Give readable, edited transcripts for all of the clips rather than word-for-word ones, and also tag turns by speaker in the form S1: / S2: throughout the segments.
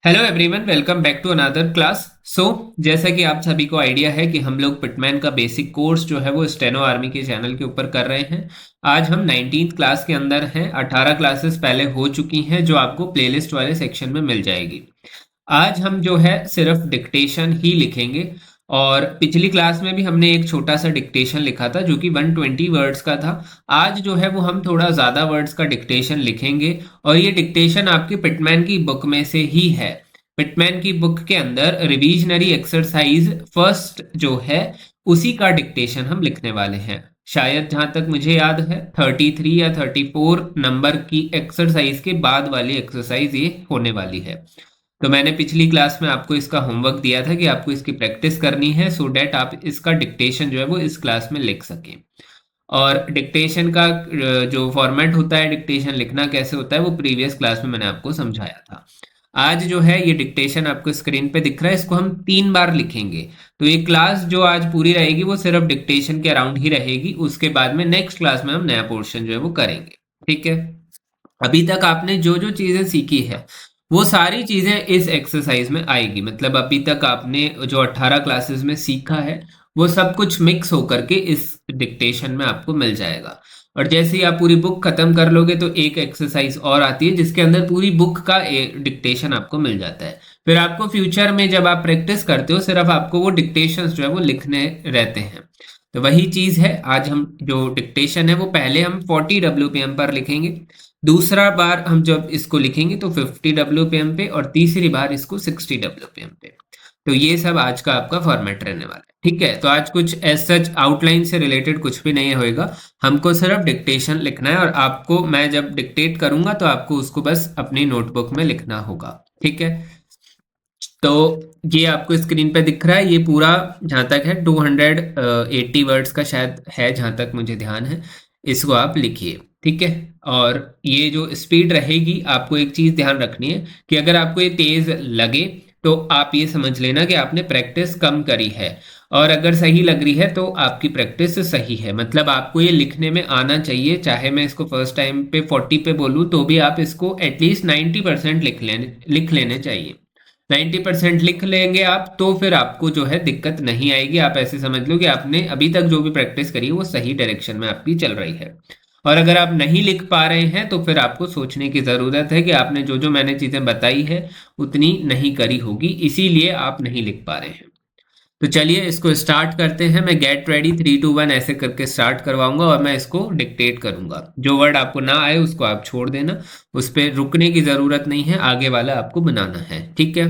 S1: Hello everyone, welcome back to another class. जैसा कि आप सभी को आइडिया है कि हम लोग पिटमैन का बेसिक कोर्स जो है वो स्टेनो आर्मी के चैनल के ऊपर कर रहे हैं। आज हम 19th क्लास के अंदर हैं। 18 क्लासेस पहले हो चुकी हैं जो आपको प्लेलिस्ट वाले सेक्शन में मिल जाएगी। आज हम जो है सिर्फ डिक्टेशन ही लिखेंगे। और पिछली क्लास में भी हमने एक छोटा सा डिक्टेशन लिखा था जो कि 120 वर्ड्स का था। आज जो है वो हम थोड़ा ज़्यादा वर्ड्स का डिक्टेशन लिखेंगे। और ये डिक्टेशन आपकी पिटमैन की बुक में से ही है। पिटमैन की बुक के अंदर रिविजनरी एक्सरसाइज फर्स्ट जो है उसी का डिक्टेशन हम लिखने वाले हैं। शायद जहां तक मुझे याद है 33 या 34 नंबर की एक्सरसाइज के बाद वाली एक्सरसाइज ये होने वाली है। तो मैंने पिछली क्लास में आपको इसका होमवर्क दिया था कि आपको इसकी प्रैक्टिस करनी है सो डैट आप इसका डिक्टेशन जो है वो इस क्लास में लिख सकें। और डिक्टेशन का जो फॉर्मेट होता है, डिक्टेशन लिखना कैसे होता है, वो प्रीवियस क्लास में मैंने आपको समझाया था। आज जो है ये डिक्टेशन आपको स्क्रीन पे दिख रहा है, इसको हम 3 बार लिखेंगे। तो ये क्लास जो आज पूरी रहेगी वो सिर्फ डिक्टेशन के अराउंड ही रहेगी। उसके बाद में नेक्स्ट क्लास में हम नया पोर्शन जो है वो करेंगे। ठीक है। अभी तक आपने जो जो चीजें सीखी है वो सारी चीजें इस एक्सरसाइज में आएगी। मतलब अभी तक आपने जो 18 क्लासेस में सीखा है वो सब कुछ मिक्स होकर के इस डिक्टेशन में आपको मिल जाएगा। और जैसे ही आप पूरी बुक खत्म कर लोगे तो एक एक्सरसाइज और आती है जिसके अंदर पूरी बुक का डिक्टेशन आपको मिल जाता है। फिर आपको फ्यूचर में जब आप प्रैक्टिस करते हो सिर्फ आपको वो डिक्टेशंस जो है वो लिखने रहते हैं। तो वही चीज है, आज हम जो डिक्टेशन है वो पहले हम 40 WPM पर लिखेंगे। दूसरा बार हम जब इसको लिखेंगे तो 50 WPM पे, और तीसरी बार इसको 60 WPM पे। तो ये सब आज का आपका फॉर्मेट रहने वाला है। ठीक है। तो आज कुछ एज सच आउटलाइन से रिलेटेड कुछ भी नहीं होएगा। हमको सिर्फ डिक्टेशन लिखना है और आपको मैं जब डिक्टेट करूंगा तो आपको उसको बस अपनी नोटबुक में लिखना होगा। ठीक है। तो ये आपको स्क्रीन पे दिख रहा है, ये पूरा जहां तक है 280 वर्ड्स का शायद है जहां तक मुझे ध्यान है। इसको आप लिखिए। ठीक है। और ये जो स्पीड रहेगी आपको एक चीज ध्यान रखनी है कि अगर आपको ये तेज लगे तो आप ये समझ लेना कि आपने प्रैक्टिस कम करी है। और अगर सही लग रही है तो आपकी प्रैक्टिस सही है। मतलब आपको ये लिखने में आना चाहिए। चाहे मैं इसको फर्स्ट टाइम पे 40 पे बोलूँ तो भी आप इसको एटलीस्ट 90% लिख लेने चाहिए। 90% लिख लेंगे आप तो फिर आपको जो है दिक्कत नहीं आएगी। आप ऐसे समझ लो कि आपने अभी तक जो भी प्रैक्टिस करी है वो सही डायरेक्शन में आपकी चल रही है। और अगर आप नहीं लिख पा रहे हैं तो फिर आपको सोचने की ज़रूरत है कि आपने जो जो मैंने चीज़ें बताई है उतनी नहीं करी होगी, इसीलिए आप नहीं लिख पा रहे हैं। तो चलिए इसको स्टार्ट करते हैं। मैं गेट रेडी 3 2 1 ऐसे करके स्टार्ट करवाऊंगा और मैं इसको डिक्टेट करूंगा। जो वर्ड आपको ना आए उसको आप छोड़ देना, उस पर रुकने की ज़रूरत नहीं है, आगे वाला आपको बनाना है। ठीक है।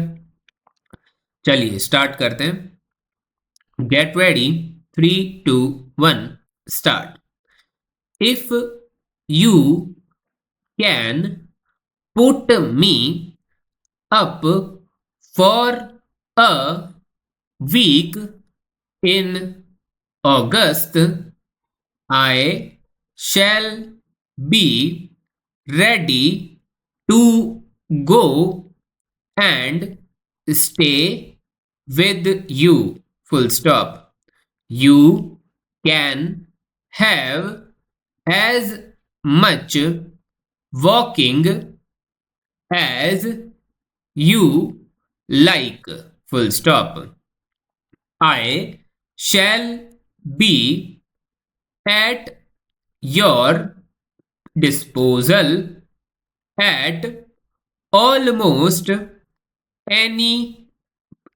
S1: चलिए स्टार्ट करते हैं। Get ready 3 2 1 start. If you can put me up for a week in August, I shall be ready to go and stay with you. Full stop. You can have as much walking as you like. Full stop. I shall be at your disposal at almost any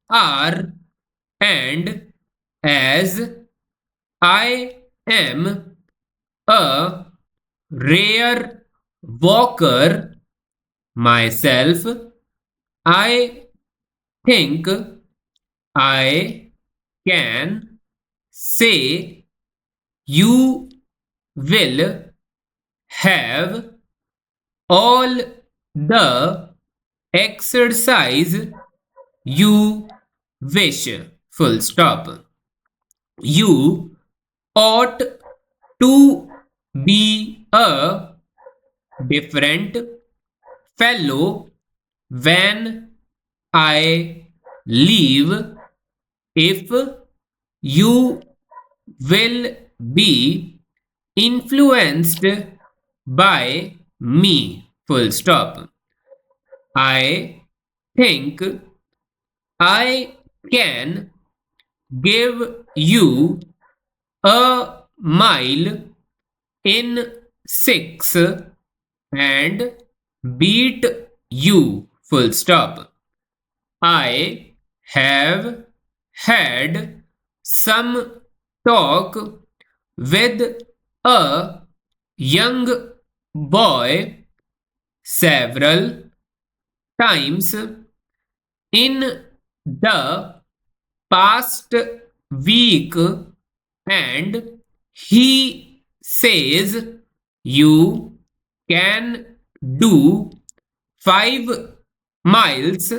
S1: hour, and as I am a rare walker myself, I think I can say you will have all the exercise you wish. Full stop. You ought to be a different fellow when I leave. If you will be influenced by me. Full stop. I think I can give you a mile in 6 and beat you. Full stop. I have had some talk with a young boy several times in the past week, and he says you can do 5 miles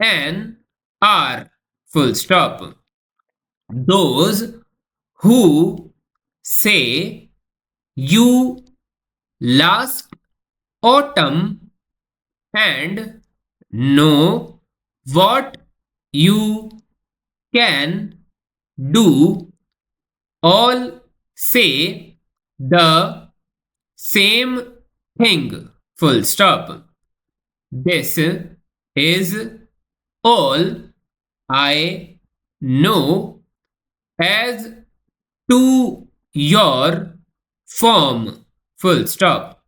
S1: an hour. Full stop. Those who say you last autumn and know what you can do all say the same thing. Full stop. This is all I know as to your form. Full stop.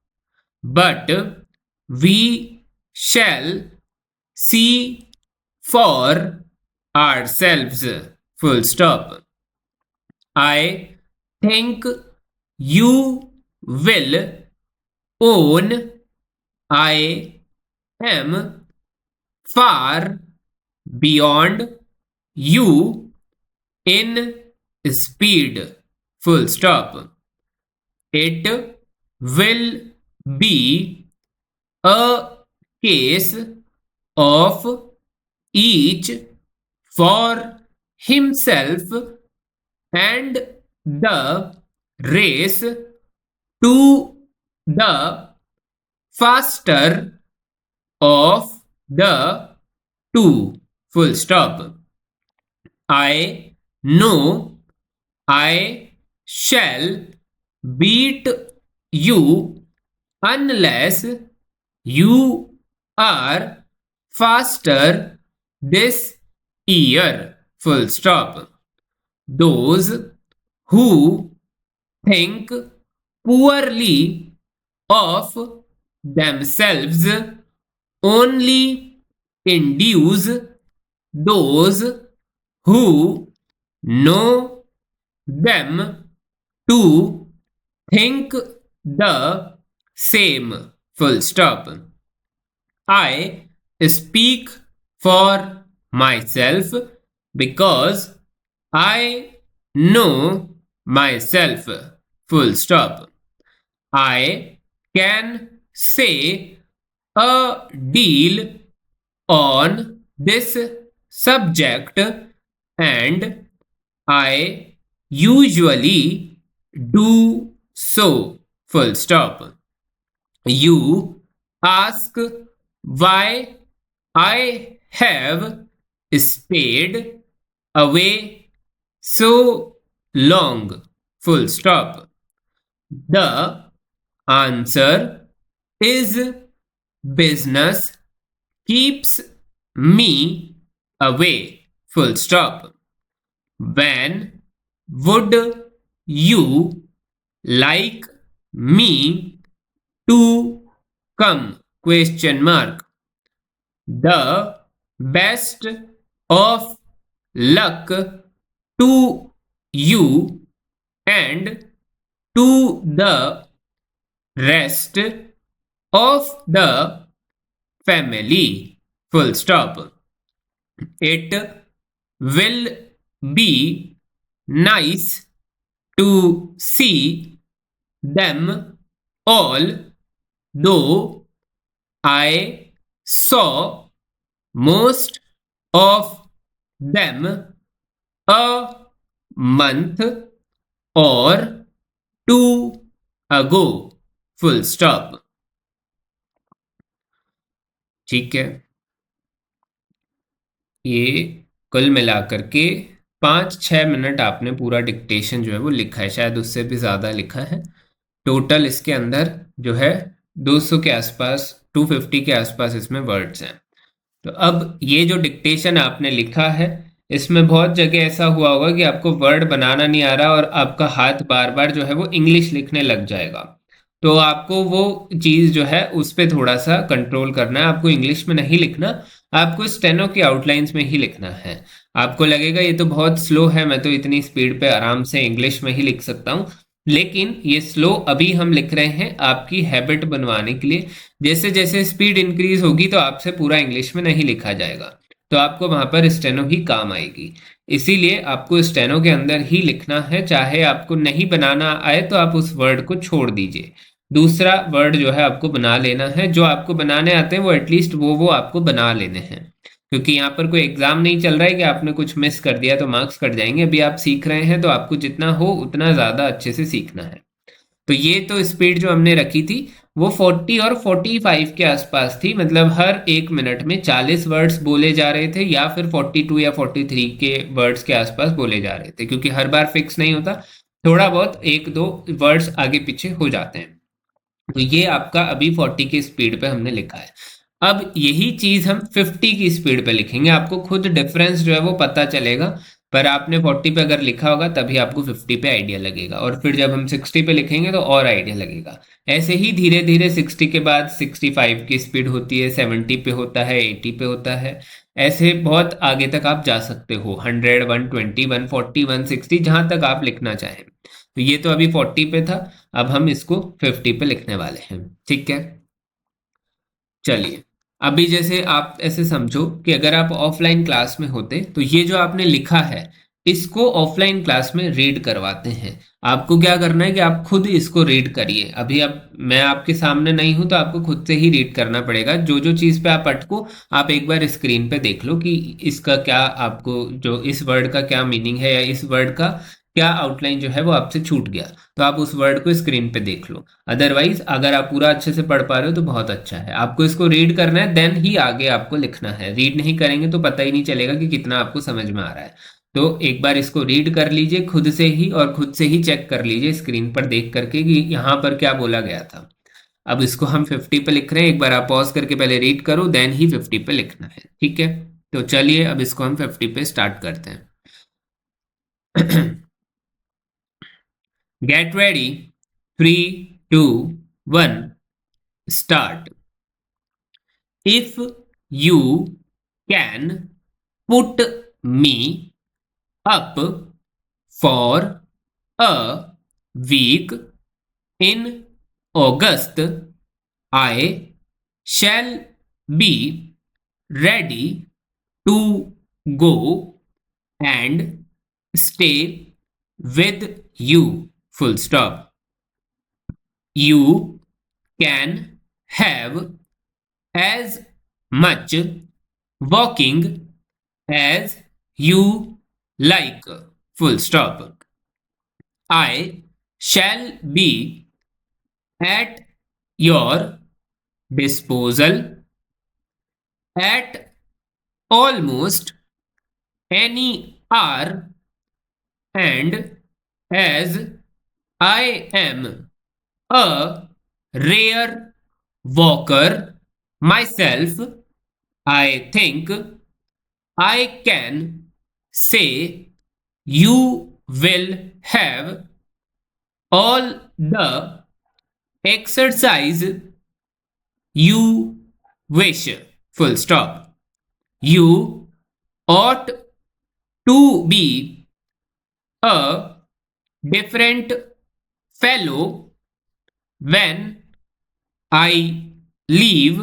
S1: But we shall see for ourselves. Full stop. I think you will own. I am far beyond you in speed. Full stop. It will be a case of each for himself and the race to the faster of the two. Full stop. I know I shall beat you unless you are faster this year. Full stop. Those who think poorly of themselves only induce those who know them to think the same. Full stop. I speak for myself because I know myself. Full stop. I can say a deal on this subject, and I usually do so. Full stop. You ask why I have stayed away so long. Full stop. The answer is business keeps me away. Full stop. When would you like me to come? Question mark. The best of luck to you and to the rest of the family. Full stop. It will be nice to see them all, though I saw most of them a month or two ago. Full stop. ठीक है, ये कुल मिलाकर के 5-6 minute आपने पूरा dictation जो है वो लिखा है, शायद उससे भी ज़्यादा लिखा है। टोटल इसके अंदर जो है 200 के आसपास, 250 के आसपास इसमें वर्ड्स हैं। तो अब ये जो डिक्टेशन आपने लिखा है, इसमें बहुत जगह ऐसा हुआ होगा कि आपको वर्ड बनाना नहीं आ रहा और आपका हाथ बार बार जो है वो इंग्लिश लिखने लग जाएगा। तो आपको वो चीज़ जो है उस पर थोड़ा सा कंट्रोल करना है। आपको इंग्लिश में नहीं लिखना, आपको स्टेनो की आउटलाइंस में ही लिखना है। आपको लगेगा ये तो बहुत स्लो है, मैं तो इतनी स्पीड पे आराम से इंग्लिश में ही लिख सकता हूँ, लेकिन ये स्लो अभी हम लिख रहे हैं आपकी हैबिट बनवाने के लिए। जैसे जैसे स्पीड इंक्रीज होगी तो आपसे पूरा इंग्लिश में नहीं लिखा जाएगा, तो आपको वहां पर स्टेनो ही काम आएगी। इसीलिए आपको स्टेनो के अंदर ही लिखना है। चाहे आपको नहीं बनाना आए तो आप उस वर्ड को छोड़ दीजिए, दूसरा वर्ड जो है आपको बना लेना है। जो आपको बनाने आते हैं वो एटलीस्ट वो आपको बना लेने हैं, क्योंकि यहाँ पर कोई एग्जाम नहीं चल रहा है कि आपने कुछ मिस कर दिया तो मार्क्स कट जाएंगे। अभी आप सीख रहे हैं तो आपको जितना हो उतना ज़्यादा अच्छे से सीखना है। तो ये तो स्पीड जो हमने रखी थी वो 40 और 45 के आसपास थी, मतलब हर एक मिनट में 40 वर्ड्स बोले जा रहे थे या फिर 42 या 43 के वर्ड्स के आसपास बोले जा रहे थे, क्योंकि हर बार फिक्स नहीं होता, थोड़ा बहुत एक दो वर्ड्स आगे पीछे हो जाते हैं। तो ये आपका अभी 40 की स्पीड पे हमने लिखा है। अब यही चीज हम 50 की स्पीड पे लिखेंगे, आपको खुद डिफरेंस जो है वो पता चलेगा। पर आपने 40 पे अगर लिखा होगा तभी आपको 50 पे आइडिया लगेगा, और फिर जब हम 60 पे लिखेंगे तो और आइडिया लगेगा। ऐसे ही धीरे धीरे 60 के बाद 65 की स्पीड होती है, 70 पे होता है, 80 पे होता है। ऐसे बहुत आगे तक आप जा सकते हो, 100, 120, 140, 160, जहां तक आप लिखना चाहें। तो ये तो अभी 40 पे था, अब हम इसको 50 पे लिखने वाले हैं। ठीक है, चलिए। अभी जैसे आप ऐसे समझो कि अगर आप ऑफलाइन क्लास में होते तो ये जो आपने लिखा है इसको ऑफलाइन क्लास में रीड करवाते हैं। आपको क्या करना है कि आप खुद इसको रीड करिए। अभी अब मैं आपके सामने नहीं हूं तो आपको खुद से ही रीड करना पड़ेगा। जो जो चीज़ पे आप अटको आप एक बार स्क्रीन पे देख लो कि इसका क्या, आपको जो इस वर्ड का क्या मीनिंग है या इस वर्ड का क्या आउटलाइन जो है वो आपसे छूट गया, तो आप उस वर्ड को स्क्रीन पे देख लो। अदरवाइज अगर आप पूरा अच्छे से पढ़ पा रहे हो तो बहुत अच्छा है। आपको इसको रीड करना है, देन ही आगे आपको लिखना है। रीड नहीं करेंगे तो पता ही नहीं चलेगा कि कितना आपको समझ में आ रहा है। तो एक बार इसको रीड कर लीजिए खुद से ही, और खुद से ही चेक कर लीजिए स्क्रीन पर देख करके कि यहाँ पर क्या बोला गया था। अब इसको हम 50 पे लिख रहे हैं, एक बार आप पॉज करके पहले रीड करो, देन ही 50 पे लिखना है। ठीक है, तो चलिए अब इसको हम 50 पे स्टार्ट करते हैं। Get ready. 3, 2, 1, start. If you can put me up for a week in August, I shall be ready to go and stay with you. Full stop. You can have as much walking as you like. Full stop. I shall be at your disposal at almost any hour, and as I am a rare walker myself, I think I can say you will have all the exercise you wish. Full stop. You ought to be a different fellow when I leave.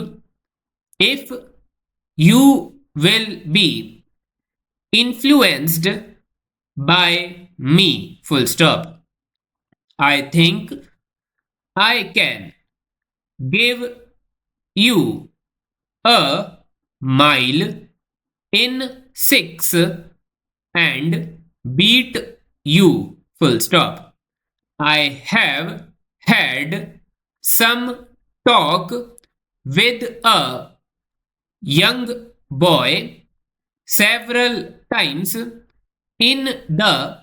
S1: If you will be influenced by me. Full stop. I think I can give you a mile in 6 and beat you. Full stop. I have had some talk with a young boy several times in the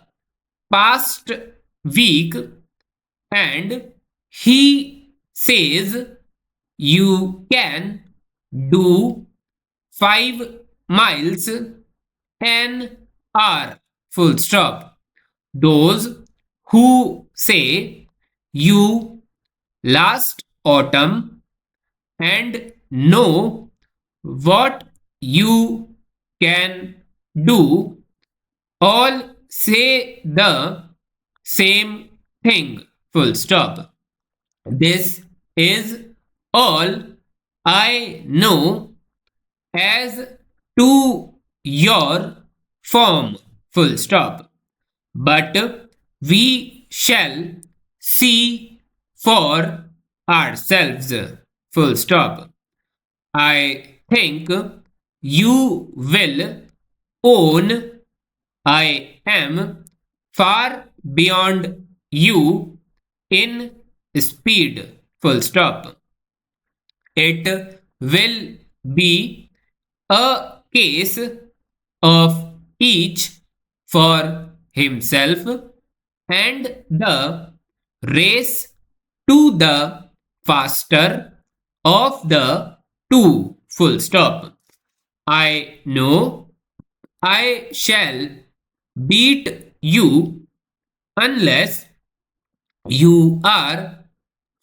S1: past week, and he says you can do 5 miles an hour. Full stop. Those who say you last autumn and know what you can do all say the same thing. Full stop. This is all I know as to your form. Full stop. But we shall see for ourselves. Full stop. I think you will own I am far beyond you in speed. Full stop. It will be a case of each for himself and the race to the faster of the two. Full stop. I know I shall beat you unless you are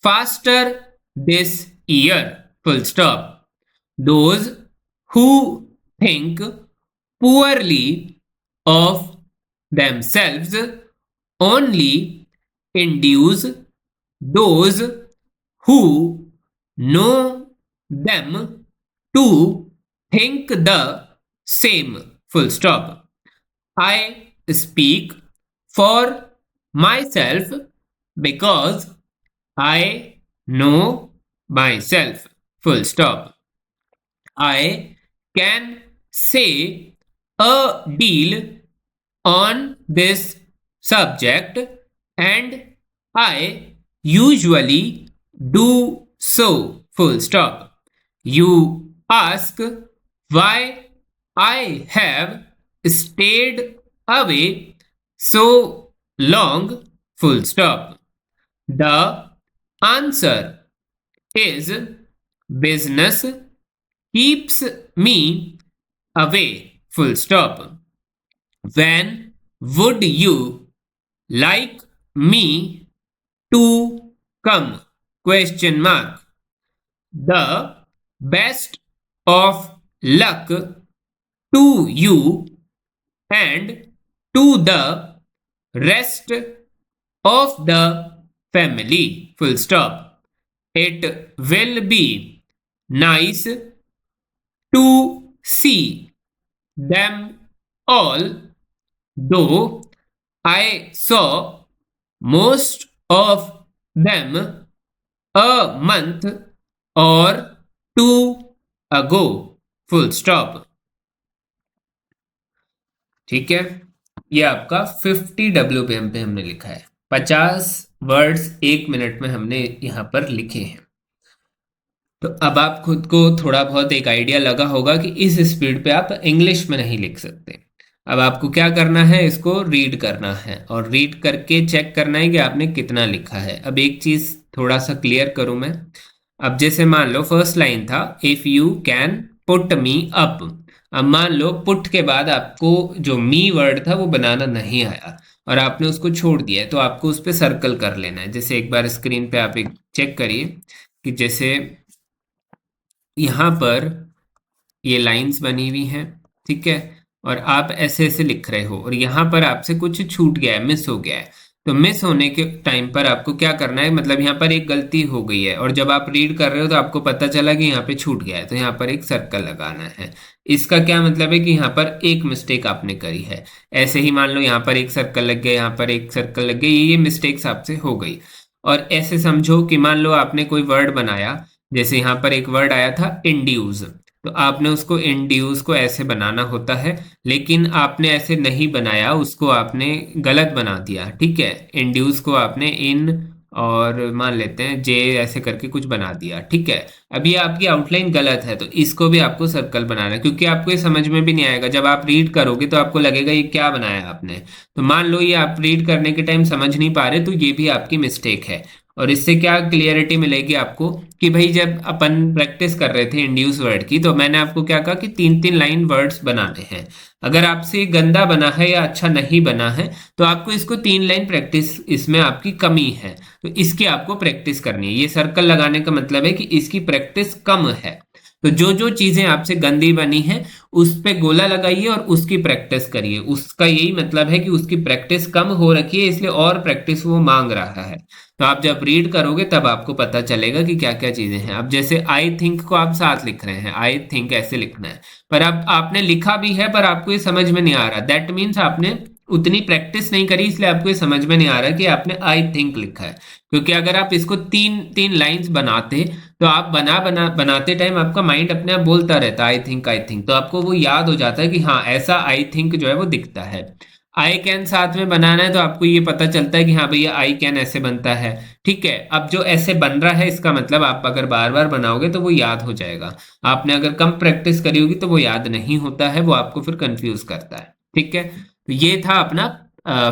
S1: faster this year. Full stop. Those who think poorly of themselves only induce those who know them to think the same. Full stop. I speak for myself because I know myself. Full stop. I can say a deal on this subject and I usually do so. Full stop. You ask why I have stayed away so long. Full stop. The answer is business keeps me away. Full stop. When would you like me to come? Question mark. The best of luck to you and to the rest of the family. Full stop. It will be nice to see them all, though I saw most of them a month or two ago. Full stop. ठीक है, ये आपका 50 WPM पे हमने लिखा है। 50 words 1 minute में हमने यहाँ पर लिखे हैं। तो अब आप खुद को थोड़ा बहुत एक आइडिया लगा होगा कि इस स्पीड पे आप इंग्लिश में नहीं लिख सकते। अब आपको क्या करना है, इसको रीड करना है और रीड करके चेक करना है कि आपने कितना लिखा है। अब एक चीज़ थोड़ा सा क्लियर करूँ मैं। अब जैसे मान लो फर्स्ट लाइन था if you can put me up. अब मान लो पुट के बाद आपको जो मी वर्ड था वो बनाना नहीं आया और आपने उसको छोड़ दिया है, तो आपको उस पर सर्कल कर लेना है। जैसे एक बार स्क्रीन पे आप एक चेक करिए कि जैसे यहाँ पर ये लाइंस बनी हुई हैं, ठीक है, और आप ऐसे ऐसे लिख रहे हो और यहाँ पर आपसे कुछ छूट गया है, मिस हो गया है। तो मिस होने के टाइम पर आपको क्या करना है, मतलब यहाँ पर एक गलती हो गई है और जब आप रीड कर रहे हो तो आपको पता चला कि यहाँ पे छूट गया है, तो यहाँ पर एक सर्कल लगाना है। इसका क्या मतलब है कि यहाँ पर एक मिस्टेक आपने करी है। ऐसे ही मान लो यहाँ पर एक सर्कल लग गया, यहाँ पर एक सर्कल लग गई, ये मिस्टेक्स आपसे हो गई। और ऐसे समझो कि मान लो आपने कोई वर्ड बनाया, जैसे यहाँ पर एक वर्ड आया था इंड्यूस, तो आपने उसको इंड्यूस को ऐसे बनाना होता है, लेकिन आपने ऐसे नहीं बनाया, उसको आपने गलत बना दिया, ठीक है। इंड्यूस को आपने इन और मान लेते हैं जे ऐसे करके कुछ बना दिया, ठीक है। अब ये आपकी आउटलाइन गलत है, तो इसको भी आपको सर्कल बनाना है, क्योंकि आपको ये समझ में भी नहीं आएगा। जब आप रीड करोगे तो आपको लगेगा ये क्या बनाया आपने। तो मान लो ये आप रीड करने के टाइम समझ नहीं पा रहे, तो ये भी आपकी मिस्टेक है। और इससे क्या क्लियरिटी मिलेगी आपको कि भाई जब अपन प्रैक्टिस कर रहे थे इंड्यूस वर्ड की तो मैंने आपको क्या कहा कि 3-3 लाइन वर्ड्स बनाने हैं। अगर आपसे गंदा बना है या अच्छा नहीं बना है तो आपको इसको 3 लाइन प्रैक्टिस, इसमें आपकी कमी है तो इसकी आपको प्रैक्टिस करनी है। ये सर्कल लगाने का मतलब है कि इसकी प्रैक्टिस कम है। तो जो जो चीजें आपसे गंदी बनी है उस पे गोला लगाइए और उसकी प्रैक्टिस करिए। उसका यही मतलब है कि उसकी प्रैक्टिस कम हो रखी है इसलिए और प्रैक्टिस वो मांग रहा है। तो आप जब रीड करोगे तब आपको पता चलेगा कि क्या क्या चीजें हैं। अब जैसे आई थिंक को आप साथ लिख रहे हैं, आई थिंक ऐसे लिखना है, पर अब आपने लिखा भी है पर आपको ये समझ में नहीं आ रहा, दैट मीन्स आपने उतनी प्रैक्टिस नहीं करी इसलिए आपको ये समझ में नहीं आ रहा कि आपने आई थिंक लिखा है। क्योंकि अगर आप इसको 3-3 लाइंस बनाते तो आप बनाते टाइम आपका माइंड अपने आप बोलता रहता आई थिंक, तो आपको वो याद हो जाता है कि हाँ ऐसा आई थिंक जो है वो दिखता है। आई कैन साथ में बनाना है तो आपको ये पता चलता है कि हाँ भैया आई कैन ऐसे बनता है। ठीक है, अब जो ऐसे बन रहा है इसका मतलब आप अगर बार बार बनाओगे तो वो याद हो जाएगा। आपने अगर कम प्रैक्टिस करी होगी तो वो याद नहीं होता है, वो आपको फिर कंफ्यूज करता है। ठीक है, तो ये था अपना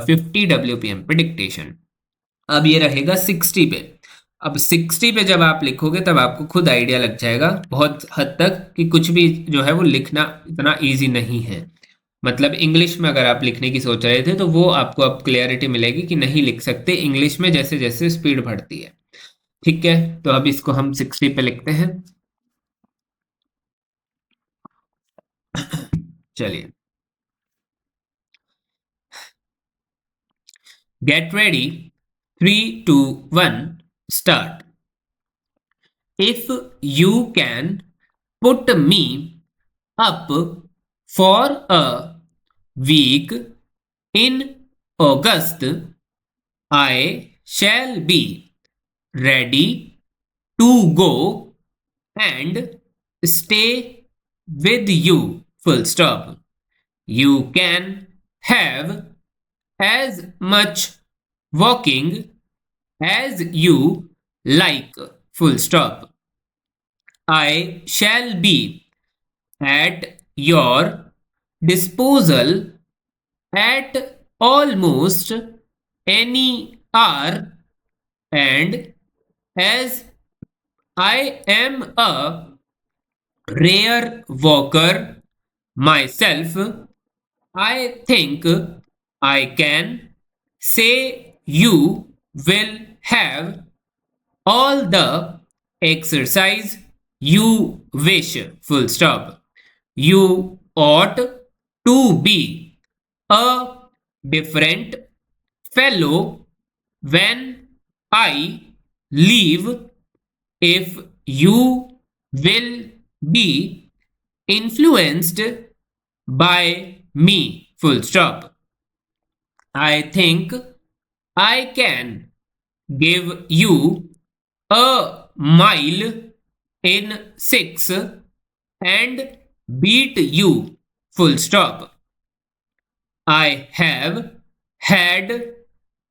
S1: 50 WPM पे डिक्टेशन। अब ये रहेगा 60 पे। अब 60 पे जब आप लिखोगे तब आपको खुद आइडिया लग जाएगा बहुत हद तक कि कुछ भी जो है वो लिखना इतना इजी नहीं है। मतलब इंग्लिश में अगर आप लिखने की सोच रहे थे तो वो आपको अब क्लियरिटी मिलेगी कि नहीं लिख सकते इंग्लिश में जैसे जैसे स्पीड बढ़ती है। ठीक है, तो अब इसको हम 60 पे लिखते हैं। चलिए, gate ready, 3, 2, 1 start. If you can put me up for a week in August, I shall be ready to go and stay with you. Full stop. You can have as much walking as you like. Full stop. I shall be at your disposal at almost any hour, and as I am a rare walker myself, I think I can say you will have all the exercise you wish. Full stop. You ought to be a different fellow when I leave if you will be influenced by me. Full stop. I think I can give you a mile in 6 and beat you. Full stop. I have had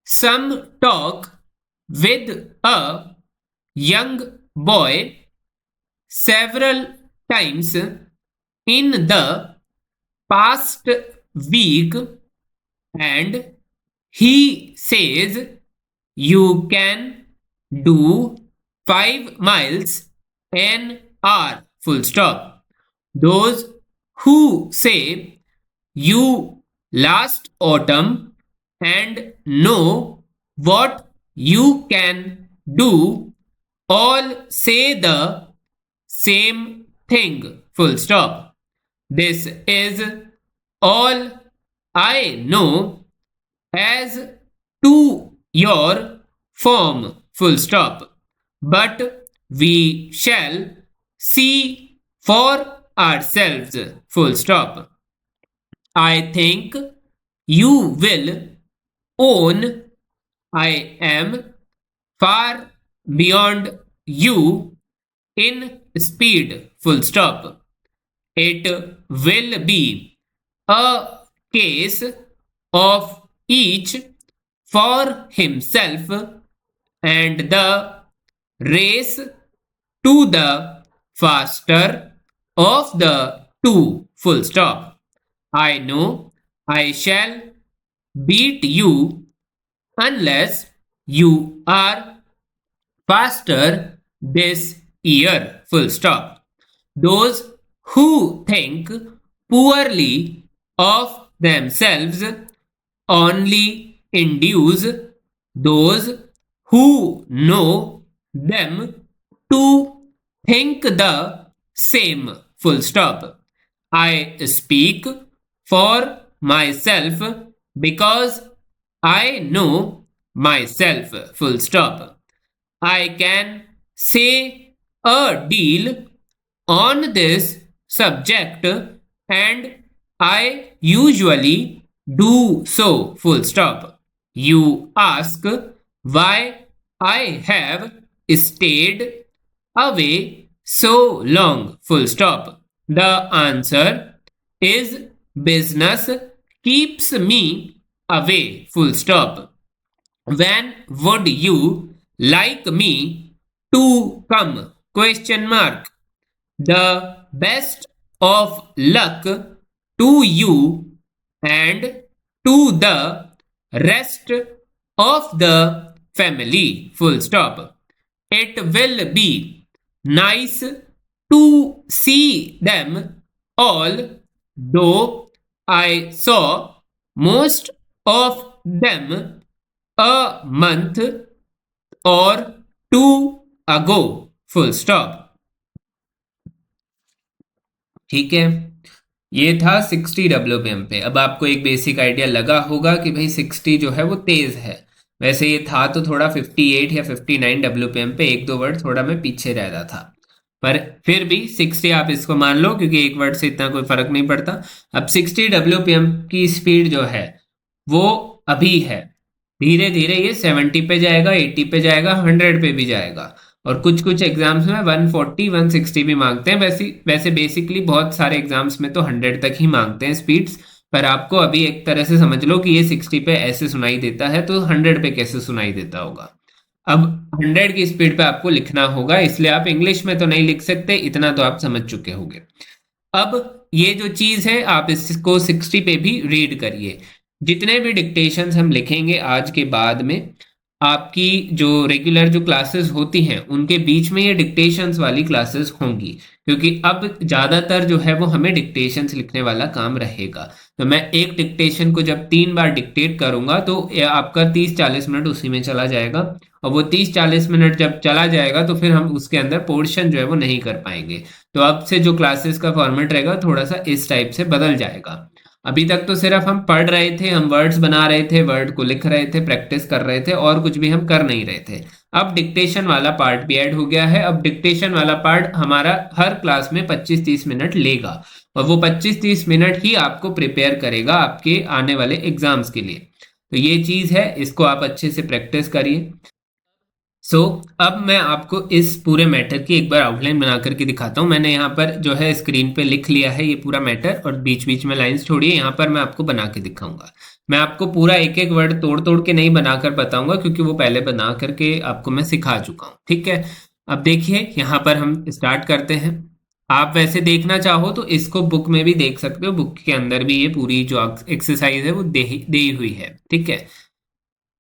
S1: some talk with a young boy several times in the past week, and he says you can do 5 miles an hour. Full stop. Those who say you last autumn and know what you can do all say the same thing. Full stop. This is all I know as to your form. Full stop. But we shall see for ourselves. Full stop. I think you will own I am far beyond you in speed. Full stop. It will be a case of each for himself and the race to the faster of the two. Full stop. I know I shall beat you unless you are faster this year. Full stop. Those who think poorly of themselves only induce those who know them to think the same. Full stop. I speak for myself because I know myself. Full stop. I can say a deal on this subject and I usually do so. Full stop. You ask why I have stayed away so long. Full stop. The answer is business keeps me away. Full stop. When would you like me to come? Question mark. The best of luck to you and to the rest of the family. Full stop. It will be nice to see them all, though I saw most of them a month or two ago. Full stop. ठीक है, ये था 60 WPM पे। अब आपको एक basic idea लगा होगा कि भाई 60 जो है वो तेज है। वैसे ये था तो थोड़ा 58 या 59 डब्ल्यूपीएम पे, एक दो वर्ड थोड़ा मैं पीछे रह रहा था, पर फिर भी 60 आप इसको मान लो क्योंकि एक वर्ड से इतना कोई फर्क नहीं पड़ता। अब 60 डब्ल्यूपीएम की स्पीड जो है वो अभी है, धीरे धीरे ये 70 पे जाएगा, 80 पे जाएगा, 100 पे भी जाएगा, और कुछ कुछ एग्जाम्स में 140 160 भी मांगते हैं। वैसे वैसे बेसिकली बहुत सारे एग्जाम्स में तो 100 तक ही मांगते हैं स्पीड्स, पर आपको अभी एक तरह से समझ लो कि ये 60 पे ऐसे सुनाई देता है तो 100 पे कैसे सुनाई देता होगा। अब 100 की स्पीड पे आपको लिखना होगा, इसलिए आप इंग्लिश में तो नहीं लिख सकते, इतना तो आप समझ चुके होंगे। अब ये जो चीज है आप इसको 60 पे भी रीड करिए। जितने भी डिक्टेशंस हम लिखेंगे आज के बाद में, आपकी जो रेगुलर जो क्लासेस होती हैं उनके बीच में ये डिक्टेशंस वाली क्लासेस होंगी, क्योंकि अब ज़्यादातर जो है वो हमें डिक्टेशंस लिखने वाला काम रहेगा। तो मैं एक डिक्टेशन को जब 3 बार डिक्टेट करूंगा तो आपका 30-40 मिनट उसी में चला जाएगा, और वो 30-40 मिनट जब चला जाएगा तो फिर हम उसके अंदर पोर्शन जो है वो नहीं कर पाएंगे। तो अब से जो क्लासेस का फॉर्मेट रहेगा थोड़ा सा इस टाइप से बदल जाएगा। अभी तक तो सिर्फ हम पढ़ रहे थे, हम वर्ड्स बना रहे थे, वर्ड को लिख रहे थे, प्रैक्टिस कर रहे थे, और कुछ भी हम कर नहीं रहे थे। अब डिक्टेशन वाला पार्ट भी ऐड हो गया है। अब डिक्टेशन वाला पार्ट हमारा हर क्लास में 25-30 मिनट लेगा, और वो 25-30 मिनट ही आपको प्रिपेयर करेगा आपके आने वाले एग्जाम्स के लिए। तो ये चीज़ है, इसको आप अच्छे से प्रैक्टिस करिए। अब मैं आपको इस पूरे मैटर की एक बार आउटलाइन बना करके दिखाता हूँ। मैंने यहाँ पर जो है स्क्रीन पे लिख लिया है ये पूरा मैटर, और बीच बीच में लाइंस छोड़िए, यहाँ पर मैं आपको बना के दिखाऊंगा। मैं आपको पूरा एक एक वर्ड तोड़ तोड़ के नहीं बनाकर बताऊंगा, क्योंकि वो पहले बना करके आपको मैं सिखा चुका हूँ। ठीक है, अब देखिए यहाँ पर हम स्टार्ट करते हैं। आप वैसे देखना चाहो तो इसको बुक में भी देख सकते हो, बुक के अंदर भी ये पूरी जो एक्सरसाइज है वो दी हुई है। ठीक है,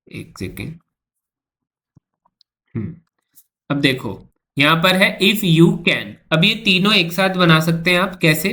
S1: एक सेकेंड। अब देखो यहां पर है इफ यू कैन। अब ये तीनों एक साथ बना सकते हैं आप, कैसे?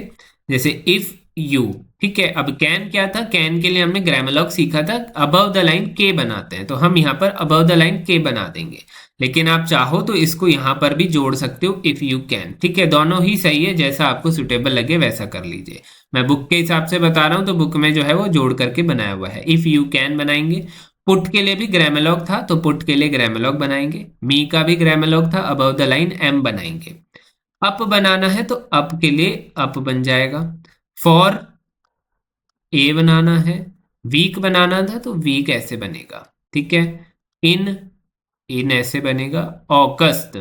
S1: जैसे इफ यू, ठीक है। अब कैन क्या था? कैन के लिए हमने ग्रामरलॉग सीखा था, अबव द लाइन के बनाते हैं, तो हम यहाँ पर अबव द लाइन के बना देंगे। लेकिन आप चाहो तो इसको यहाँ पर भी जोड़ सकते हो, इफ यू कैन। ठीक है, दोनों ही सही है, जैसा आपको सुटेबल लगे वैसा कर लीजिए। मैं बुक के हिसाब से बता रहा हूँ, तो बुक में जो है वो जोड़ करके बनाया हुआ है। इफ यू कैन बनाएंगे। पुट के लिए भी ग्रामरलॉग था, तो पुट के लिए ग्रामरलॉग बनाएंगे। मी का भी ग्रामरलॉग था, अबव द लाइन एम बनाएंगे। अप बनाना है तो अप के लिए अप बन जाएगा। फॉर ए बनाना है। वीक बनाना था तो वीक ऐसे बनेगा। ठीक है, इन इन ऐसे बनेगा। ऑगस्ट,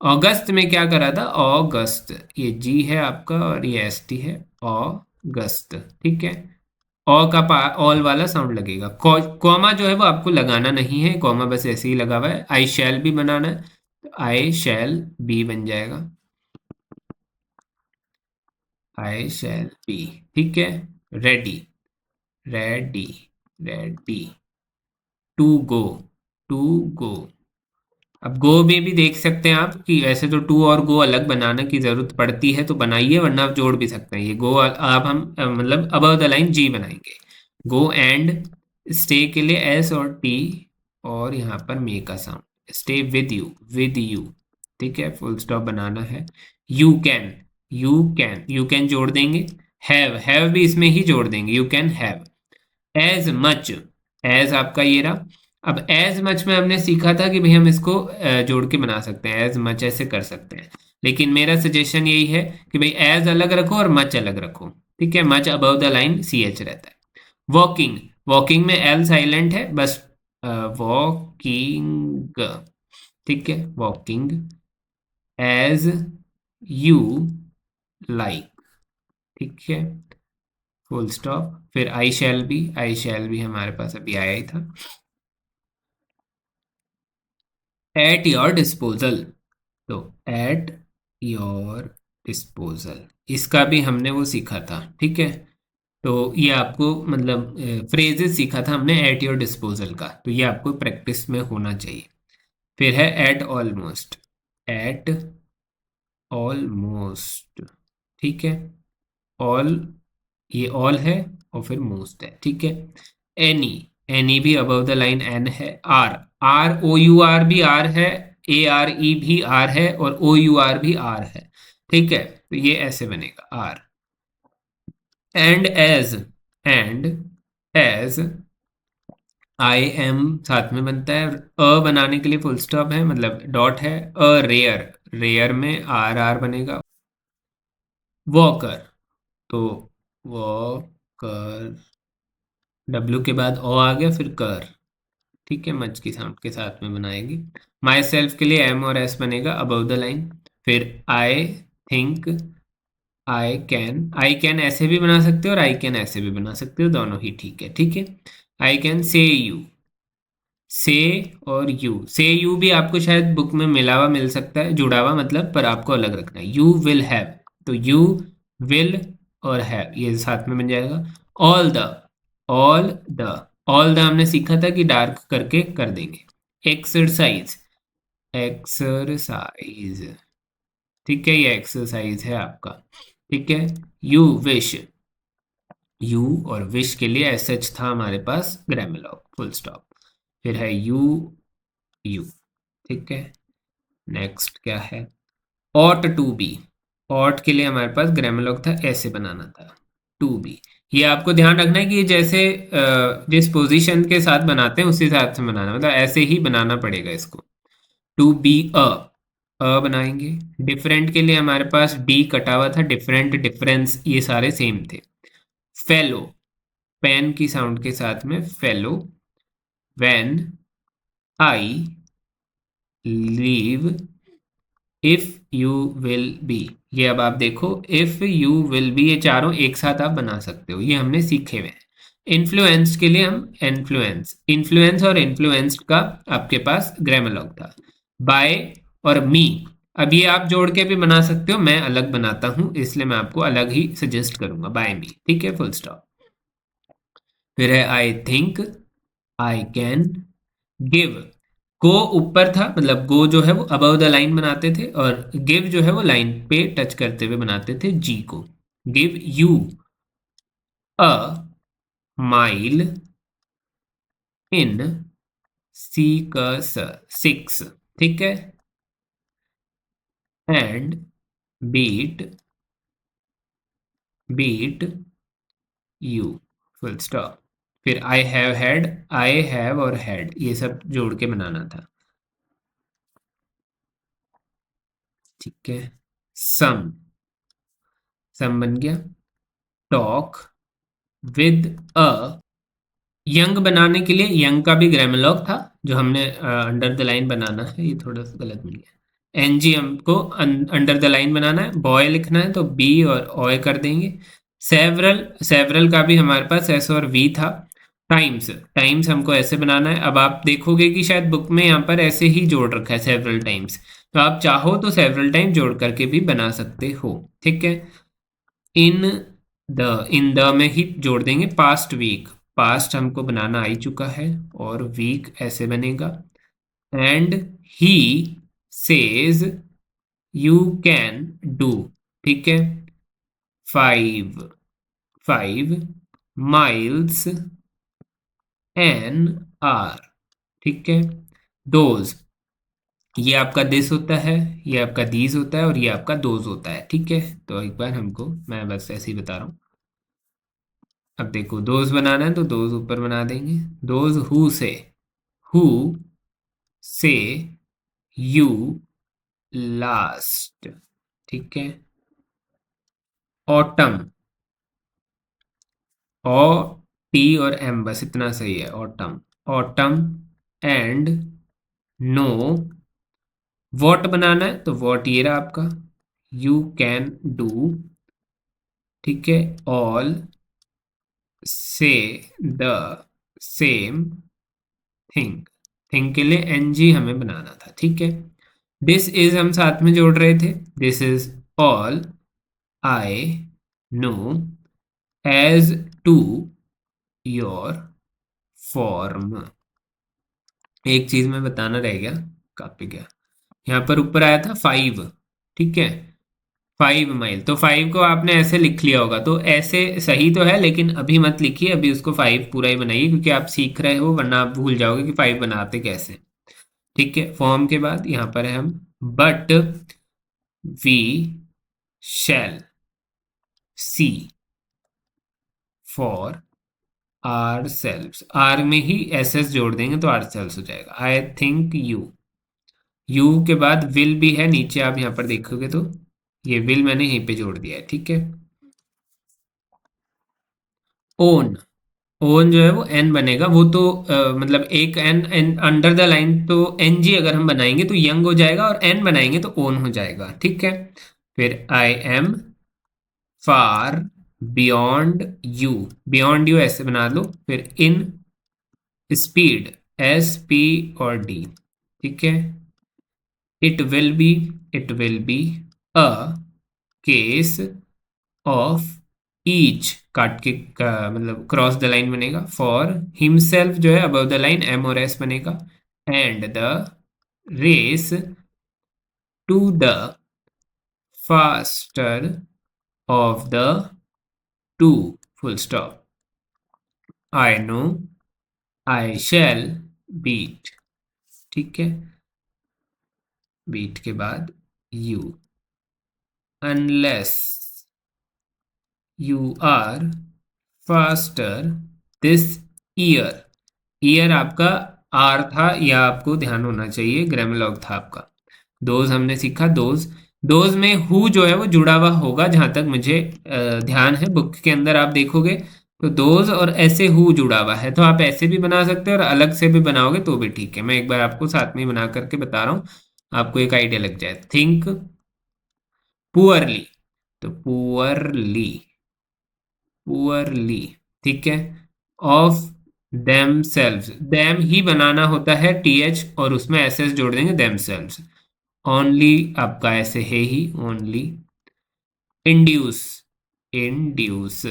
S1: अगस्त में क्या करा था? अगस्त, ये जी है आपका और ये एस टी है, अगस्त। ठीक है, ऑ का ऑल वाला साउंड लगेगा। कॉमा जो है वो आपको लगाना नहीं है, कॉमा बस ऐसे ही लगा हुआ है। आई शैल भी बनाना है, तो आई शैल बी बन जाएगा, आई शैल बी। ठीक है, ready, ready, ready, to go, to go, अब गो में भी देख सकते हैं आप कि वैसे तो टू और गो अलग बनाने की जरूरत पड़ती है तो बनाइए, वरना आप जोड़ भी सकते हैं। ये गो आप हम मतलब अबव द लाइन जी बनाएंगे। गो एंड स्टे के लिए एस और टी, और यहाँ पर मे का साउंड, स्टे विद यू, ठीक है, फुल स्टॉप बनाना है। यू कैन, यू कैन जोड़ देंगे। हैव भी इसमें ही जोड़ देंगे, you can have. As much, as आपका ये रहा। अब एज मच में हमने सीखा था कि भाई हम इसको जोड़ के बना सकते हैं, एज मच ऐसे कर सकते हैं, लेकिन मेरा सजेशन यही है कि भाई एज अलग रखो और मच अलग रखो, ठीक है। Much above the line C H रहता है। वॉकिंग, वॉकिंग में एल साइलेंट है बस, वॉकिंग, ठीक है, वॉकिंग एज यू लाइक, ठीक है, फुल स्टॉप। फिर आई शैल भी हमारे पास अभी आया ही था। एट योर डिस्पोजल, तो एट योर डिस्पोजल, इसका भी हमने वो सीखा था, ठीक है। तो ये आपको मतलब फ्रेजेस सीखा था हमने एट योर डिस्पोजल का, तो ये आपको प्रैक्टिस में होना चाहिए। फिर है एट ऑलमोस्ट, एट ऑलमोस्ट, ठीक है। ऑल, ये ऑल है और फिर मोस्ट है, ठीक है। एनी, एनी भी अबव द लाइन एन है। R, R O U R भी आर है, ए आर ई भी आर है, और ओ यू आर भी आर है, ठीक है। तो ये ऐसे बनेगा R. And as, and as I am साथ में बनता है। अ बनाने के लिए फुल स्टॉप है, मतलब डॉट है। अ रेयर, रेयर में आर आर बनेगा। वॉकर, तो वॉकर, डब्ल्यू के बाद ओ आ गया, फिर कर, ठीक है, मच की साउंड के साथ में बनाएगी। माई सेल्फ के लिए एम और एस बनेगा अबव द लाइन। फिर आई थिंक, आई कैन ऐसे भी बना सकते हो और आई कैन ऐसे भी बना सकते हो, दोनों ही ठीक है, ठीक है। आई कैन से यू, से और यू, से यू भी आपको शायद बुक में मिला हुआ मिल सकता है, जुड़ा हुआ मतलब, पर आपको अलग रखना है। यू विल हैव, तो यू विल और हैव ये साथ में बन जाएगा। All the, all the, all the हमने सीखा था कि डार्क करके कर देंगे। एक्सरसाइज, एक्सरसाइज, ठीक है, ये एक्सरसाइज है आपका, ठीक है। यू विश, यू और विश के लिए एस एच था हमारे पास ग्रामर, फुल स्टॉप। फिर है यू, यू, ठीक है। नेक्स्ट क्या है, ऑट टू बी, ऑट के लिए हमारे पास ग्रामर था, ऐसे बनाना था, टू बी। ये आपको ध्यान रखना है कि ये जैसे जिस पोजीशन के साथ बनाते हैं उसी हिसाब से बनाना, मतलब ऐसे ही बनाना पड़ेगा इसको। टू बी अ बनाएंगे। डिफरेंट के लिए हमारे पास डी कटा हुआ था, डिफरेंट, डिफरेंस ये सारे सेम थे। फेलो, पेन की साउंड के साथ में fellow. When I leave, if you will be, ये अब आप देखो, इफ यू विल बी, ये चारों एक साथ आप बना सकते हो, ये हमने सीखे हुए हैं। इन्फ्लुएंस के लिए हम इन्फ्लुएंस, इन्फ्लुएंस और इन्फ्लुएंस्ड का आपके पास ग्रामर था। बाय और मी, अब ये आप जोड़ के भी बना सकते हो, मैं अलग बनाता हूं इसलिए मैं आपको अलग ही सजेस्ट करूंगा, बाय मी, ठीक है, फुल स्टॉप। फिर है I think, I can give. Go ऊपर था, मतलब गो जो है वो अबव द लाइन बनाते थे, और गिव जो है वो लाइन पे टच करते हुए बनाते थे जी को। गिव यू अ माइल इन सीकस, सिक्स, ठीक है। And beat, beat you, full stop. फिर I have had, I have or had ये सब जोड़ के बनाना था, ठीक है। सम, सम बन गया। टॉक विद अ, यंग बनाने के लिए यंग का भी ग्रामर था जो हमने अंडर द लाइन बनाना है, ये थोड़ा सा गलत मिल गया। एनजी हमको अंडर द लाइन बनाना है, बॉय लिखना है तो बी और ऑय कर देंगे। सेवरल, सेवरल का भी हमारे पास एस और वी था। टाइम्स, टाइम्स हमको ऐसे बनाना है। अब आप देखोगे कि शायद बुक में यहाँ पर ऐसे ही जोड़ रखा है सेवरल टाइम्स, तो आप चाहो तो सेवरल टाइम जोड़ करके भी बना सकते हो, ठीक है। इन द, इन द में ही जोड़ देंगे। पास्ट वीक, पास्ट हमको बनाना आ ही चुका है, और वीक ऐसे बनेगा। And he says you can do. ठीक है। 5 miles an hour। ठीक है। दोज, ये आपका दिस होता है, ये आपका दीज होता है और ये आपका दोज होता है। ठीक है। तो एक बार हमको, मैं बस ऐसे ही बता रहा हूँ। अब देखो दोज बनाना है तो दोज ऊपर बना देंगे। Those who say you last. ठीक है। ऑटम, ओ टी और एम, बस इतना सही है। Autumn, autumn and no. What बनाना है तो वॉट ये रहा आपका, यू कैन डू। ठीक है। ऑल से द सेम थिंग, थिंग के लिए एनजी हमें बनाना था। ठीक है। दिस इज हम साथ में जोड़ रहे थे, this is all I know as to your form. एक चीज में बताना रह गया, काफी गया। यहाँ पर ऊपर आया था 5। ठीक है। 5 माइल, तो 5 को आपने ऐसे लिख लिया होगा, तो ऐसे सही तो है, लेकिन अभी मत लिखिए, अभी उसको 5 पूरा ही बनाइए, क्योंकि आप सीख रहे हो, वरना आप भूल जाओगे कि 5 बनाते कैसे। ठीक है। फॉर्म के बाद यहाँ पर है हम, but we shall see for ourselves. R में ही एस एस जोड़ देंगे तो आर सेल्व्स हो जाएगा। आई थिंक यू, यू के बाद विल भी है नीचे, आप यहाँ पर देखोगे तो ये विल मैंने यहीं पे जोड़ दिया है। ठीक है। ओन, ओन जो है वो एन बनेगा, वो तो मतलब एक N, N under the line, तो एन जी अगर हम बनाएंगे तो यंग हो जाएगा, और एन बनाएंगे तो ओन हो जाएगा। ठीक है। फिर I am far beyond you, beyond you ऐसे बना लो। फिर इन स्पीड, एस पी और डी। ठीक है। It will be, it will be a case of each, काट के मतलब क्रॉस द लाइन बनेगा। फॉर हिमसेल्फ जो है अबव द लाइन एम और एस बनेगा। And the race to the faster of the two, full stop. I know I shall beat. ठीक है। बीट के बाद you, unless you are faster this year. Year आपका R था, या आपको ध्यान होना चाहिए, ग्रामर था आपका। दोज हमने सीखा, दोज, दोज में हु जो है वो जुड़ा हुआ होगा, जहां तक मुझे ध्यान है। बुक के अंदर आप देखोगे तो दोज और ऐसे हु जुड़ा हुआ है, तो आप ऐसे भी बना सकते हो और अलग से भी बनाओगे तो भी ठीक है। मैं एक बार आपको साथ में बना करके बता रहा हूँ, आपको एक आइडिया लग जाए। थिंक पुअरली, तो पुअरली, पुअरली। ठीक है। ऑफ देम सेल्व्स, देम ही बनाना होता है टीएच, और उसमें एस एस जोड़ देंगे, देम सेल्व्स। ओनली आपका ऐसे है ही, only. Induce, induce,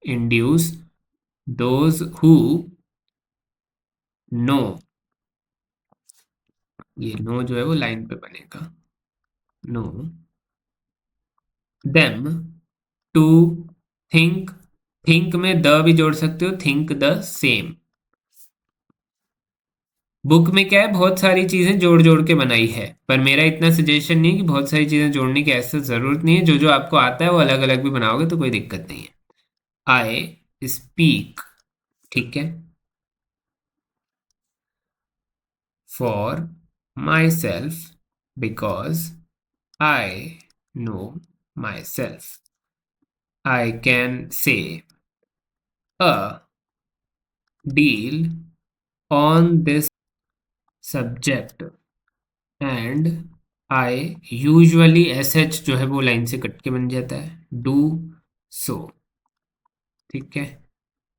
S1: induce those who know, ये नो जो है वो लाइन पे बनेगा। Know them to think, think में द भी जोड़ सकते हो, थिंक द सेम। बुक में क्या है, बहुत सारी चीजें जोड़ जोड़ के बनाई है, पर मेरा इतना सजेशन नहीं है कि बहुत सारी चीजें जोड़ने की ऐसा जरूरत नहीं है। जो जो आपको आता है वो अलग अलग भी बनाओगे तो कोई दिक्कत नहीं है। आई स्पीक, ठीक है, for my self because I know my self. I can say a deal on this subject and I usually, S H जो है वो लाइन से कट के बन जाता है, डू सो। ठीक है।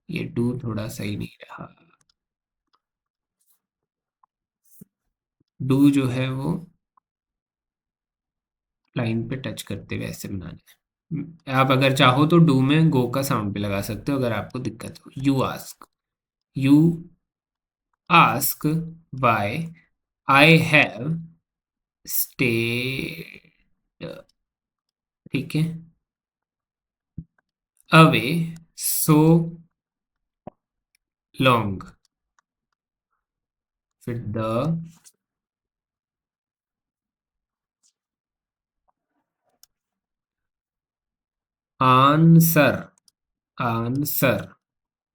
S1: ये डू थोड़ा सही नहीं रहा, डू जो है वो लाइन पे टच करते हुए ऐसे बनाना है। आप अगर चाहो तो डू में गो का साउंड भी लगा सकते हो, अगर आपको दिक्कत हो। You ask, you ask why I have stayed, ठीक है, अवे सो लॉन्ग, फिर the answer, answer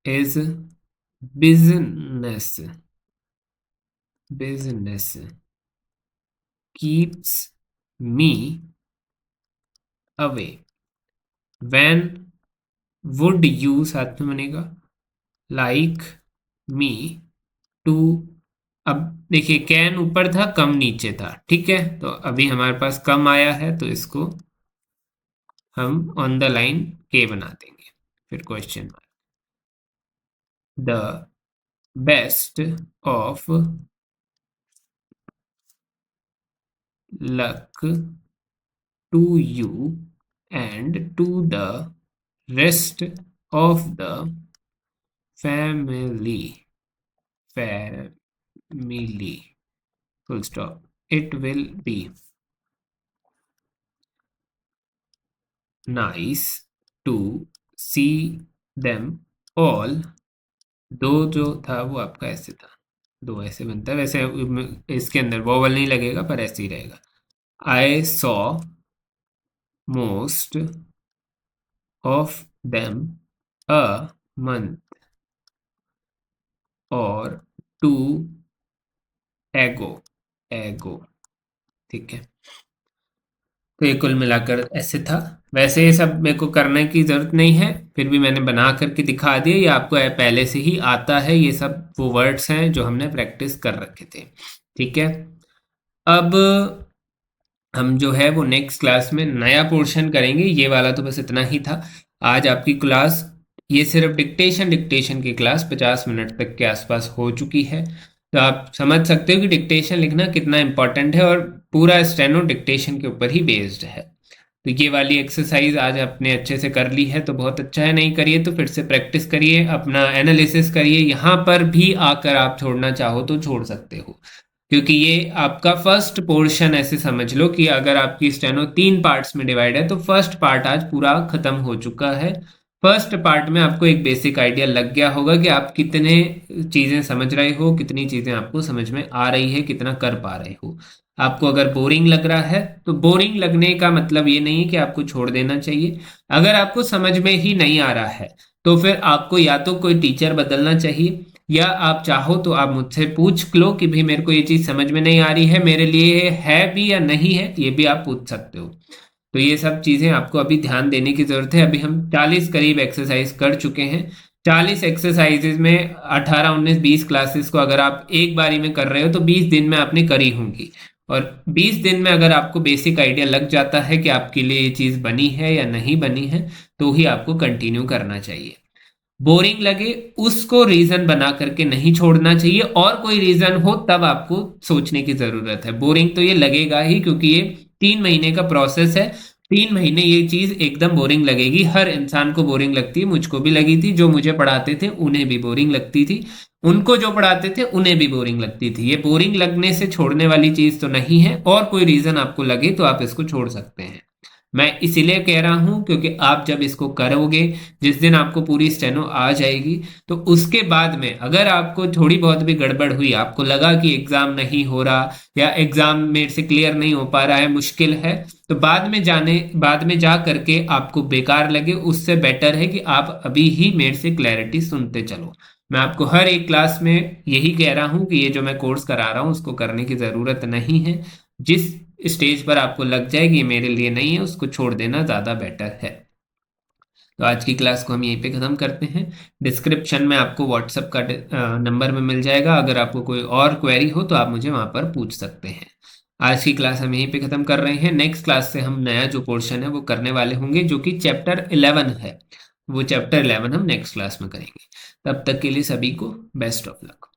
S1: is business, business keeps me away, when would you साथ में बनेगा like me to, अब देखिए कैन ऊपर था कम नीचे था, ठीक है, तो अभी हमारे पास कम आया है तो इसको हम ऑन द लाइन के बना देंगे, फिर question mark, the best of luck to you and to the rest of the family, family, full stop, it will be nice to see them all, दो जो था वो आपका ऐसे था, दो ऐसे बनता है, वैसे इसके अंदर वोवल नहीं लगेगा पर ऐसे ही रहेगा, I saw most of them a month और टू एगो, एगो, ठीक है, तो ये कुल मिलाकर ऐसे था, वैसे ये सब मेरे को करने की ज़रूरत नहीं है, फिर भी मैंने बना करके दिखा दिया, ये आपको पहले से ही आता है, ये सब वो वर्ड्स हैं जो हमने प्रैक्टिस कर रखे थे, ठीक है। अब हम जो है वो नेक्स्ट क्लास में नया पोर्शन करेंगे, ये वाला तो बस इतना ही था आज आपकी क्लास, ये सिर्फ डिक्टेशन की क्लास 50 मिनट तक के आसपास हो चुकी है, तो आप समझ सकते हो कि डिक्टेशन लिखना कितना इंपॉर्टेंट है और पूरा स्टेनो डिक्टेशन के ऊपर ही बेस्ड है। तो ये वाली एक्सरसाइज आज आपने अच्छे से कर ली है तो बहुत अच्छा है, नहीं करिए तो फिर से प्रैक्टिस करिए, अपना एनालिसिस करिए, यहाँ पर भी आकर आप छोड़ना चाहो तो छोड़ सकते हो, क्योंकि ये आपका फर्स्ट पोर्शन ऐसे समझ लो कि अगर आपकी स्टेनो 3 पार्ट्स में डिवाइड है तो फर्स्ट पार्ट आज पूरा खत्म हो चुका है। फर्स्ट पार्ट में आपको एक बेसिक आइडिया लग गया होगा कि आप कितने चीज़ें समझ रहे हो, कितनी चीज़ें आपको समझ में आ रही है, कितना कर पा रहे हो। आपको अगर बोरिंग लग रहा है तो बोरिंग लगने का मतलब ये नहीं है कि आपको छोड़ देना चाहिए, अगर आपको समझ में ही नहीं आ रहा है तो फिर आपको या तो कोई टीचर बदलना चाहिए, या आप चाहो तो आप मुझसे पूछ लो कि भाई मेरे को ये चीज़ समझ में नहीं आ रही है, मेरे लिए है भी या नहीं है, ये भी आप पूछ सकते हो। तो ये सब चीज़ें आपको अभी ध्यान देने की ज़रूरत है। अभी हम 40 करीब एक्सरसाइज कर चुके हैं, 40 एक्सरसाइजेज में 18, 19, 20 क्लासेस को अगर आप एक बारी में कर रहे हो तो 20 दिन में आपने करी होंगी, और 20 दिन में अगर आपको बेसिक आइडिया लग जाता है कि आपके लिए ये चीज़ बनी है या नहीं बनी है तो ही आपको कंटिन्यू करना चाहिए। बोरिंग लगे उसको रीजन बना करके नहीं छोड़ना चाहिए, और कोई रीजन हो तब आपको सोचने की जरूरत है। बोरिंग तो ये लगेगा ही क्योंकि ये 3 महीने का प्रोसेस है, 3 महीने ये चीज एकदम बोरिंग लगेगी, हर इंसान को बोरिंग लगती है, मुझको भी लगी थी, जो मुझे पढ़ाते थे उन्हें भी बोरिंग लगती थी, उनको जो पढ़ाते थे उन्हें भी बोरिंग लगती थी। ये बोरिंग लगने से छोड़ने वाली चीज तो नहीं है, और कोई रीजन आपको लगे तो आप इसको छोड़ सकते हैं। मैं इसीलिए कह रहा हूं क्योंकि आप जब इसको करोगे, जिस दिन आपको पूरी स्टेनो आ जाएगी, तो उसके बाद में अगर आपको थोड़ी बहुत भी गड़बड़ हुई, आपको लगा कि एग्जाम नहीं हो रहा या एग्जाम मेरे से क्लियर नहीं हो पा रहा है, मुश्किल है, तो बाद में जा करके आपको बेकार लगे, उससे बेटर है कि आप अभी ही मेरे से क्लैरिटी सुनते चलो। मैं आपको हर एक क्लास में यही कह रहा हूं कि ये जो मैं कोर्स करा रहा हूं उसको करने की जरूरत नहीं है, जिस स्टेज पर आपको लग जाए कि ये मेरे लिए नहीं है उसको छोड़ देना ज़्यादा बेटर है। तो आज की क्लास को हम यहीं पे ख़त्म करते हैं। डिस्क्रिप्शन में आपको व्हाट्सएप का नंबर में मिल जाएगा, अगर आपको कोई और क्वेरी हो तो आप मुझे वहाँ पर पूछ सकते हैं। आज की क्लास हम यहीं पे ख़त्म कर रहे हैं, नेक्स्ट क्लास से हम नया जो पोर्शन है वो करने वाले होंगे जो कि चैप्टर 11 है, वो चैप्टर 11 हम नेक्स्ट क्लास में करेंगे। तब तक के लिए सभी को बेस्ट ऑफ लक।